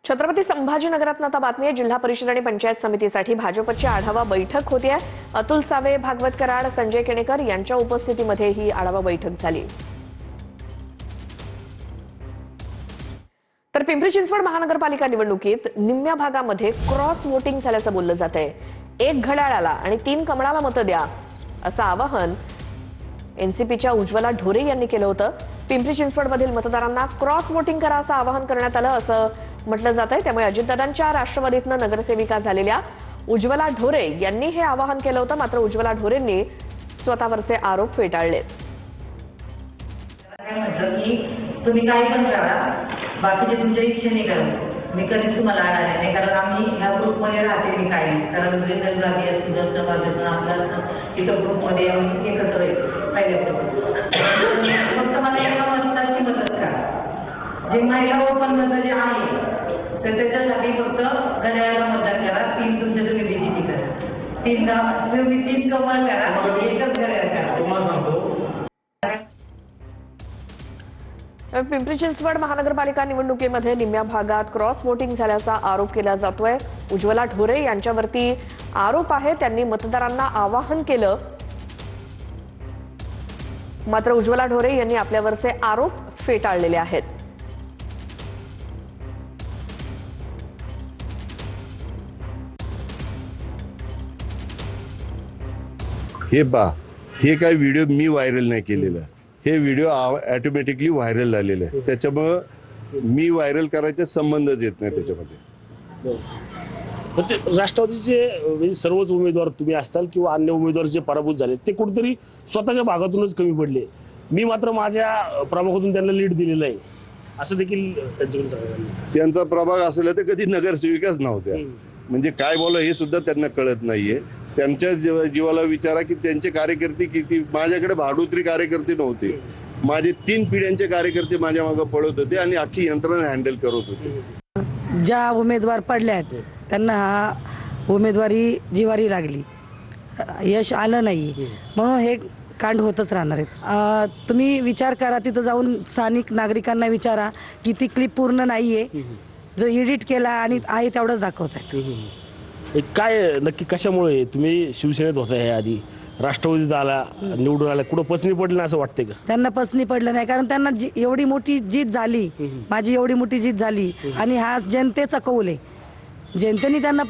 छत्रपती संभाजीनगरात आता बातमी आहे। जिल्हा परिषद आणि पंचायत समितीसाठी भाजपची आढावा बैठक होती आहे। अतुल सावे, भागवत कराड, संजय केणेकर यांच्या उपस्थितीमध्ये ही आढावा बैठक झाली। तर पिंपरी चिंचवड महानगरपालिका निवडणुकीत निम्म्या भागामध्ये क्रॉस वोटिंग झाल्याचं बोललं जातंय। 1 घड्याळाला आणि 3 कमळाला मतं द्या असं आवाहन एनसीपीच्या उज्ज्वला ढोरे यांनी केलं होतं। पिंपरी चिंचवडमधील मतदारांना क्रॉस वोटिंग करा असं आवाहन करण्यात आलं असं म्हटलं जातंय। त्यामुळे अजितदादांच्या राष्ट्रवादीतनं नगरसेविका झालेल्या उज्ज्वला ढोरे यांनी हे आवाहन केलं होतं। मात्र उज्ज्वला ढोरेंनी स्वतःवरचे आरोप फेटाळले। तुम्ही काय पण करा, बाकीचे तुमच्या इच्छेने करा, मी कधीच तुम्हाला आणायला नाही, कारण आम्ही ह्या ग्रुपमध्ये राहते मी काही, कारण जनरल जाती असतो जास्त माझं आपल्या इथं ग्रुपमध्ये आम्ही एकत्र येतो पहिल्यापासून। फक्त मला एका मतदाराची मदत करा, जे महिला ओपन मत जे आहे तर त्याच्यासाठी फक्त घड्याळाला मतदान करा, 3 तुमच्या तुम्ही बीजेपी करा, 3 कमाल करा, एकच घड्याळ करा। तुम्हाला सांगतो पिंपरी चिंचवड महानगरपालिका निवडणुकीमध्ये निम्म्या भागात क्रॉस वोटिंग झाल्याचा आरोप केला जातोय। उज्ज्वला ढोरे यांच्यावरती आरोप आहे, त्यांनी मतदारांना आवाहन केलं। मात्र उज्ज्वला ढोरे यांनी आपल्यावरचे आरोप फेटाळलेले आहेत। हे काही व्हिडिओ मी व्हायरल नाही केलेला, हे व्हिडिओ ऑटोमॅटिकली व्हायरल झालेले आहे। त्याच्यामुळे मी व्हायरल करायचा संबंधच येत नाही त्याच्यामध्ये। राष्ट्रवादीचे सर्वच उमेदवार तुम्ही असताल किंवा अन्य उमेदवार जे पराभूत झाले ते कुठेतरी स्वतःच्या भागातूनच कमी पडले, मी मात्र माझ्या प्रभागातून त्यांना लीड दिलेलं आहे असं देखील त्यांच्याकडून सांगितलं। त्यांचा प्रभाग असला तर कधी नगरसेविकाच नव्हत्या, म्हणजे काय बोला हे सुद्धा त्यांना कळत नाहीये। त्यांच्या जीवाला विचारा की त्यांचे कार्यकर्ते किती, माझ्याकडे भाडोत्री कार्यकर्ते नव्हते, माझे 3 पिढ्यांचे कार्यकर्ते माझ्या मागे पळत होते आणि अख्खी यंत्रणा हँडल करत होते। ज्या उमेदवार पडल्यात त्यांना हा उमेदवारी जिवारी लागली, यश आलं नाही, म्हणून हे कांड होतच राहणार आहेत। तुम्ही विचार करा, तिथं जाऊन स्थानिक नागरिकांना विचारा की ती क्लिप पूर्ण नाहीये, जो एडिट केला आणि आहे तेवढंच दाखवतात। काय नक्की कशामुळे तुम्ही शिवसेनेत होता, हे आधी राष्ट्रवादीत आला, निवडून आला, कुठं पसनी पडलं ना असं वाटतंय का? त्यांना पसनी पडलं नाही, कारण त्यांना एवढी मोठी जीत झाली, माझी एवढी मोठी जीत झाली आणि हा जनतेचा कौल आहे, जनतेने त्यांना